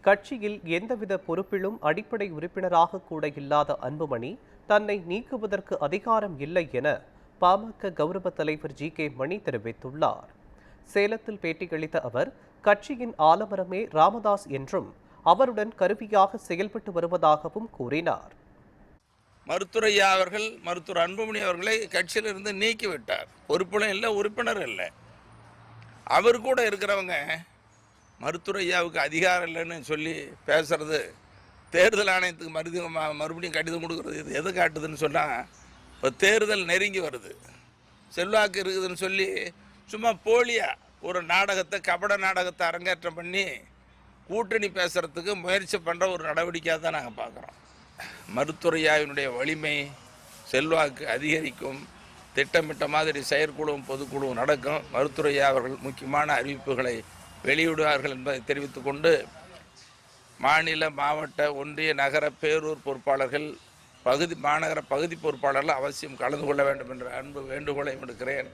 கட்சியில் எந்தவித பொறுப்பிலும் அடிப்படை உறுப்பினராக கூட இல்லாத அன்புமணி தன்னை நீக்குவதற்கு அதிகாரம் இல்லை என பாமக கௌரவ தலைவர் ஜி.கே. மணி தெரிவித்துள்ளார். சேலத்தில் பேட்டியளித்த அவர், கட்சியின் ஆலமரமே ராமதாஸ் என்றும் அவருடன் கருவியாக செயல்பட்டு வருவதாகவும் கூறினார். மருத்துவர் ஐயா அவர்கள் மருத்துவர் அன்புமணி அவர்களை கட்சியிலிருந்து நீக்கிவிட்டார். பொறுப்பும் இல்லை, உறுப்பினர் இல்லை. அவர் கூட இருக்கிறவங்க மருத்துவர் ஐயாவுக்கு அதிகாரம் இல்லைன்னு சொல்லி பேசுறது, தேர்தல் ஆணையத்துக்கு மறுபடியும் கடிதம் கொடுக்குறது, இது எது காட்டுதுன்னு சொன்னால், இப்போ தேர்தல் நெருங்கி வருது, செல்வாக்கு இருக்குதுன்னு சொல்லி சும்மா போலியா ஒரு நாடகத்தை, கபட நாடகத்தை அரங்கேற்றம் பண்ணி கூட்டணி பேசுகிறதுக்கு முயற்சி பண்ணுற ஒரு நடவடிக்கையாக தான் நாங்கள் பார்க்குறோம். மருத்துவரையாவினுடைய வலிமை, செல்வாக்கு அதிகரிக்கும். திட்டமிட்ட மாதிரி செயற்குழுவும் பொதுக்குழுவும் நடக்கும். மருத்துவரையா அவர்கள் முக்கியமான அறிவிப்புகளை வெளியிடுவார்கள் என்பதை தெரிவித்துக் கொண்டு, மாநில, மாவட்ட, ஒன்றிய, நகர, பேரூர் பொறுப்பாளர்கள், மாநகர பகுதி பொறுப்பாளர்கள் அவசியம் கலந்து கொள்ள வேண்டும் என்ற அன்பு வேண்டுகோளை விடுக்கிறேன்.